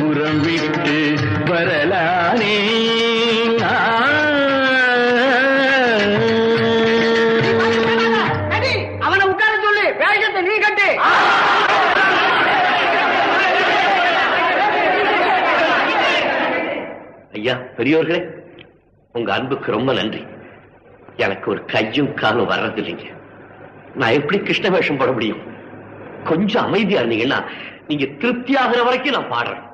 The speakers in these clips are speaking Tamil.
புறம் விட்டு வரலானே. அவனை உட்கார சொல்லு, வேஷத்தை நீ கட்டு. ஐயா, பெரியோர்களே, உங்க அன்புக்கு ரொம்ப நன்றி. எனக்கு ஒரு கையும் காலும் வர்றது இல்லைங்க. நான் எப்படி கிருஷ்ண வேஷம் போட முடியும்? கொஞ்சம் அமைதியா இருந்தீங்கன்னா நீங்க திருப்தியாகிற வரைக்கும் நான் பாடுறேன்.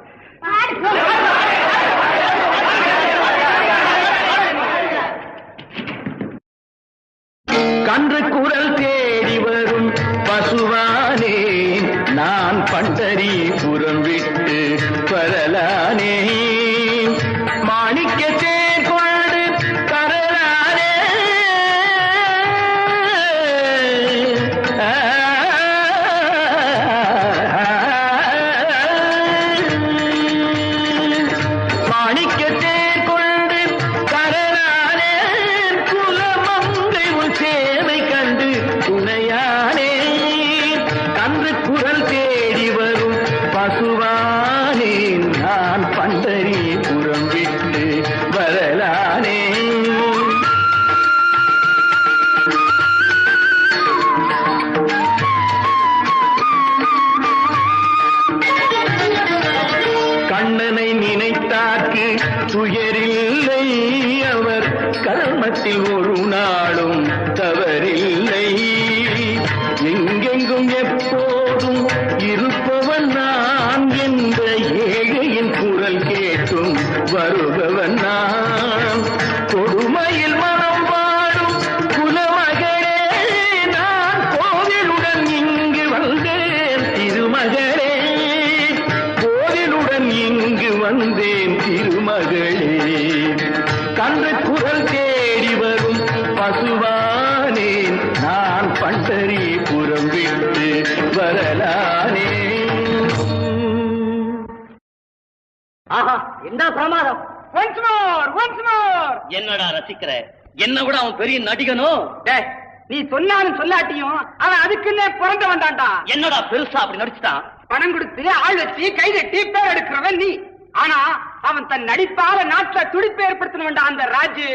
கன்று குரல் தேடி வரும் பசுவானே, நான் பண்டரி புறம் விட்டு வரலானே. மாணிக்க தேர் கொண்டு தரலானே. மாணிக்க தேர் கொண்டு தரலானே. குலமங்கை உன் சேவை கண்டு துணையானே. கன்று குரல் தேடி வரும் பசுவானே, நான் பண்டரி புறம் விட்டு வரலானே. கண்ணனை நினைத்தாக்கு துயரில்லை, அவர் கர்மத்தில் ஒரு நாளும் தவறில்லை. எங்கெங்கும் எப்போதும் இருப்பவன் நான், என்ற ஏழையின் குரல் கேட்டும் வருபவன் நான். கொடுமையில் மனம் வாடும் குலமகளே, நான் கோவிலுடன் இங்கு வந்தேன் திருமகளே. கோவிலுடன் இங்கு வந்தேன் திருமகளே. கன்று குரல் தேடி வரும் பசுவானே, நான் பண்டரி புறம் விட்டு வரலானே. ஆஹா, என்ன பிரமாதம்! Once more, once more. என்னடா ரசிக்கிற? என்ன விட அவன் பெரிய நடிகனோ? நீ சொன்னாலும் சொல்லாட்டியும் அவன் அதுக்குன்னே பிறந்த வந்தான்டா. என்னடா பெருசா அப்படி நடிச்சுட்டான்? பணம் கொடுத்து ஆள் வச்சு கை தட்டி பேர் எடுக்கிறவன் நீ. ஆனா அவன் தன் நடிப்பால நாட்டுல துடிப்பு ஏற்படுத்தணும் அந்த ராஜு.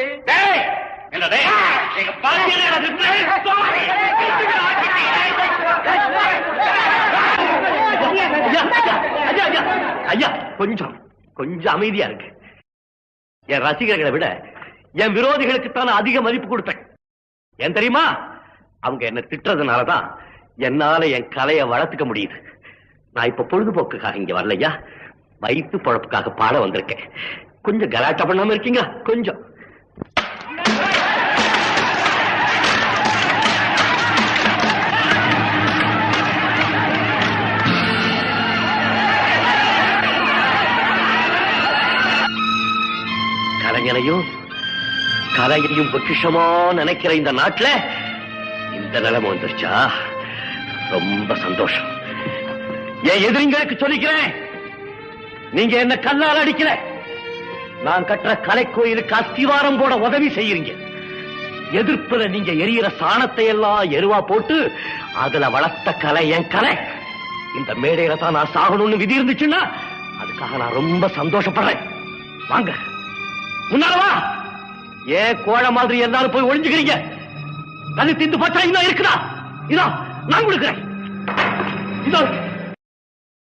ஐயா, கொஞ்சம் கொஞ்சம் அமைதியா இருக்கு. என் ரசிகர்களை விட என் விரோதிகளுக்குத்தான் அதிக மதிப்பு கொடுத்தேன். ஏன் தெரியுமா? அவங்க என்ன திட்டுறதுனாலதான் என்னால என் கலையை வளர்த்துக்க முடியுது. நான் இப்ப பொழுதுபோக்குக்காக இங்க வரலையா, வயிற்று பொழப்புக்காக பாட வந்திருக்கேன். கொஞ்சம் கலாட்டா பண்ணாம இருக்கீங்க? கொஞ்சம் கலைஞனையும் கலையையும் பொக்கிஷமா நினைக்கிற இந்த நாட்டுல இந்த நிலைமை வந்துருச்சா? ரொம்ப சந்தோஷம். என் எதிரிங்களுக்கு சொல்லிக்கிறேன், நீங்க என்ன கல்லால் அடிக்கல, நான் கட்டுற கலை கோயிலுக்கு அஸ்திவாரம் போட உதவி செய்யறீங்க. எதிர்ப்புல நீங்க எரியிற சாணத்தை எல்லாம் எருவா போட்டு அதுல வளர்த்த கலை என் கலை. இந்த மேடையில தான் நான் சாகணும்னு விதி இருந்துச்சுன்னா அதுக்காக நான் ரொம்ப சந்தோஷப்படுறேன். வாங்க, முன்னாலவா. ஏன் கோழ மாதிரி எல்லாரும் போய் ஒளிஞ்சுக்கிறீங்க? கண்ணு திந்து பச்சா இன்னும் இருக்குதா? இதோ நான் கொடுக்கிறேன். இதோ